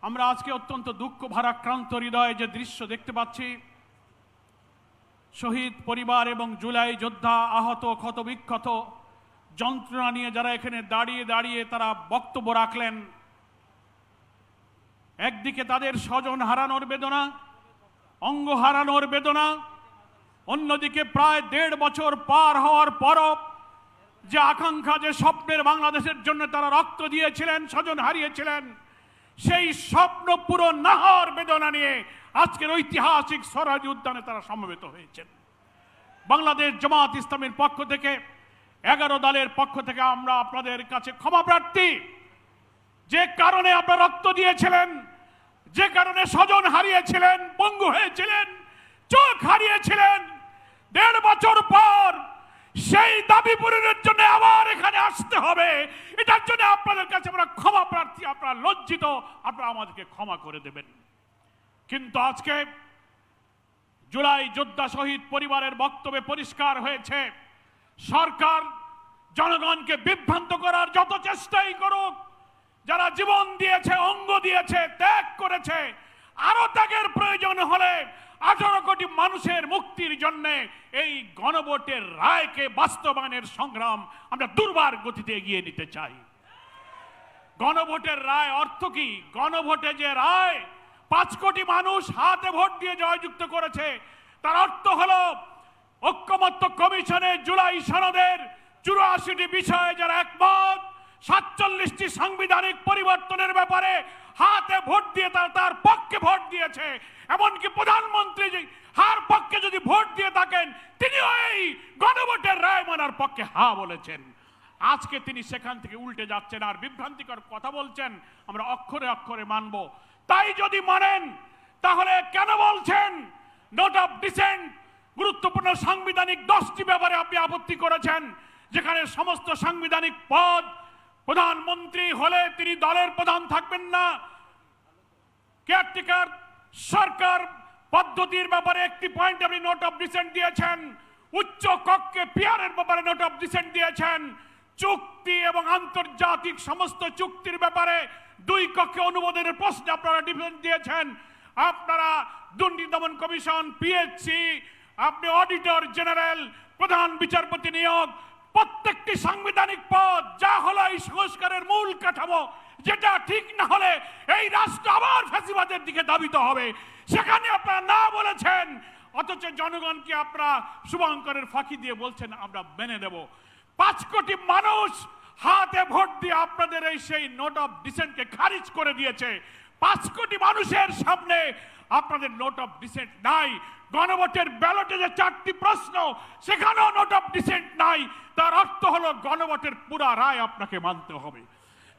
আমরা আজকে অত্যন্ত দুঃখ ভারাক্রান্ত হৃদয়ে যে দৃশ্য দেখতে পাচ্ছি, শহীদ পরিবার এবং জুলাই যোদ্ধা, আহত ক্ষতবিক্ষত যন্ত্রণা নিয়ে যারা এখানে দাঁড়িয়ে দাঁড়িয়ে তারা বক্তব্য রাখলেন, একদিকে তাদের স্বজন হারানোর বেদনা, অঙ্গ হারানোর বেদনা, অন্যদিকে প্রায় 1.5 বছর পার হওয়ার পরও যে আকাঙ্ক্ষা, যে স্বপ্নের বাংলাদেশের জন্য তারা রক্ত দিয়েছিলেন, স্বজন হারিয়েছিলেন, সেই স্বপ্ন পুরো না হওয়ার বেদনা নিয়ে আজকের ঐতিহাসিক স্বরাজ উদ্যানে তারা সমবেত হয়েছেন। বাংলাদেশ জামাত ইসলামের পক্ষ থেকে 11 দলের পক্ষ থেকে আমরা আপনাদের কাছে ক্ষমা প্রার্থী। যে কারণে আপনারা রক্ত দিয়েছিলেন, যে কারণে স্বজন হারিয়েছিলেন, পঙ্গু হয়েছিলেন, চোখ হারিয়েছিলেন, 1.5 বছর পর সেই দাবি পূরণের জন্য আবার এখানে আসতে হবে, এটার জন্য আপনাদের কাছে আমরা ক্ষমা প্রার্থী। আপনারা লজ্জিত, আপনারা আমাদেরকে ক্ষমা করে দেবেন। কিন্তু আজকে জুলাই যোদ্ধা শহীদ পরিবারের বক্তব্যে পরিষ্কার হয়েছে, সরকার জনগণকে বিভ্রান্ত করার যত চেষ্টাই করুক, যারা জীবন দিয়েছে, অঙ্গ দিয়েছে, ত্যাগ করেছে, আরো ত্যাগের প্রয়োজন হলে 18 কোটি মানুষের মুক্তির জন্য এই গণভোটের রায়কে বাস্তবায়নের সংগ্রাম আমরা দুর্বার গতিতে এগিয়ে নিতে চাই। গণভোটের রায় অর্থ কি? গণভোটে যে রায় 5 কোটি মানুষ হাতে ভোট দিয়ে জয়যুক্ত করেছে, তার অর্থ হলো ঐক্যমত্য কমিশনের জুলাই সনদের 84টি বিষয়ে যারা একমত, 47টি সাংবিধানিক পরিবর্তনের ব্যাপারে হাতে ভোট দিয়ে তার পক্ষে ভোট দিয়েছে, এমনকি প্রধানমন্ত্রী হার পক্ষে যদি ভোট দিয়ে থাকেন তিনিও এই গণভোটের রায় মানার পক্ষে হা বলেছেন। আজকে তিনি সেখান থেকে উল্টে যাচ্ছেন আর বিভ্রান্তিকর কথা বলছেন, আমরা অক্ষরে অক্ষরে মানব। তাই যদি মানেন তাহলে কেন বলছেন নোট অফ ডিসেন্ট? গুরুত্বপূর্ণ সাংবিধানিক 10টি ব্যাপারে আপনি আপত্তি করেছেন, যেখানে সমস্ত সাংবিধানিক পদ, প্রধানমন্ত্রী হলে তিনি দলের প্রধান থাকবেন না, কেয়ারটেকার সরকার পদ্ধতির ব্যাপারে একটি পয়েন্ট আপনি নোট অফ ডিসেন্ট দিয়েছেন, উচ্চ কক্ষে পিয়ারের ব্যাপারে নোট অফ ডিসেন্ট দিয়েছেন, চুক্তি এবং আন্তর্জাতিক সমস্ত চুক্তির ব্যাপারে 2 কক্ষে অনুমোদনের প্রশ্নে আপনারা ডিসেন্ট দিয়েছেন। আপনারা দুর্নীতি দমন কমিশন, পিএসসি, আপনি অডিটর জেনারেল, প্রধান বিচারপতি নিয়োগ, প্রত্যেকটি সাংবিধানিক পদ যা হলো এই সংস্কারের মূল কাঠামো, যেটা ঠিক না হলে এই রাষ্ট্র আবার ফ্যাসিবাদের দিকে ধাবিত হবে, সেখানে আপনারা না বলেছেন, অথচ জনগণকে আপনারা শুভঙ্করের ফাঁকি দিয়ে বলছেন আমরা মেনে নেব। 5 কোটি মানুষ হাতে ভোট দিয়ে আপনাদের এই সেই নোট অফ ডিসেন্টকে খারিজ করে দিয়েছে। 5 কোটি মানুষের সামনে আপনাদের নোট অফ ডিসেন্ট নাই। গণভোটের ব্যালটে যে 4টি প্রশ্ন, সেখানেও নোট অফ ডিসেন্ট নাই। তার অর্থ হলো গণভোটের পুরা রায় আপনাকে মানতে হবে।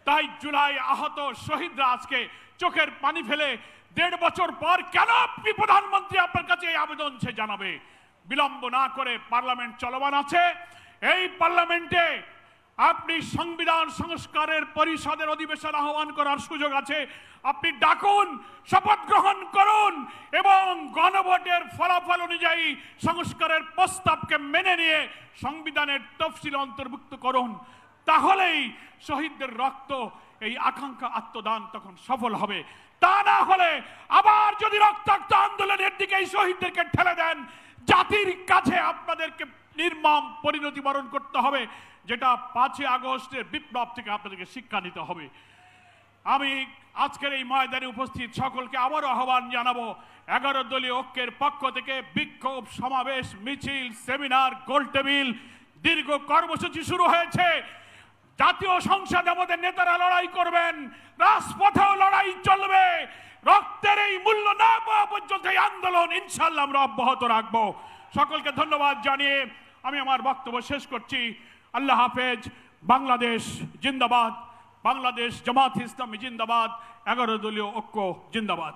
তাই জুলাই আহত শহীদরা আজকে চোখের পানি ফেলে 1.5 বছর পর কেন আপনি প্রধানমন্ত্রী আপনার কাছে এই আবেদন সে জানাবে? বিলম্ব না করে পার্লামেন্ট চলমান আছে, এই পার্লামেন্টে আপনি সংবিধান সংস্কারের পরিষদের অধিবেশন আহ্বান করার সুযোগ আছে। আপনি ডাকুন, শপথ গ্রহণ করুন এবং গণভোটের ফলাফল অনুযায়ী সংস্কারের প্রস্তাবকে মেনে নিয়ে সংবিধানের তফসিল অন্তর্ভুক্ত করুন। তাহলেই শহীদদের রক্ত, এই আকাঙ্ক্ষা, আত্মদান তখন সফল হবে। তা না হলে আবার যদি রক্তাক্ত আন্দোলনের দিকে এই শহীদদেরকে ঠেলে দেন, জাতির কাছে আপনাদেরকে নির্মম পরিণতি বরণ করতে হবে, যেটা 5 আগস্টের বিপ্লব থেকে আপনাদেরকে শিক্ষা নিতে হবে। আমি আজকের এই ময়দানে উপস্থিত সকলকে আবারও আহ্বান জানাবো, 11 দলীয় ঐক্যের পক্ষ থেকে বিক্ষোভ, সমাবেশ, মিছিল, সেমিনার, গোলটেবিল, দীর্ঘ কর্মসূচি শুরু হয়েছে। জাতীয় সংসদে আমাদের নেতারা লড়াই করবেন, রাজপথেও লড়াই চলবে। রক্তের এই মূল্য না পাওয়া পর্যন্ত এই আন্দোলন ইনশাল্লাহ আমরা অব্যাহত রাখবো। সকলকে ধন্যবাদ জানিয়ে আমি আমার বক্তব্য শেষ করছি। আল্লাহ হাফেজ। বাংলাদেশ জিন্দাবাদ, বাংলাদেশ জামাত ইসলামী জিন্দাবাদ, 11 দলীয় ঐক্য জিন্দাবাদ।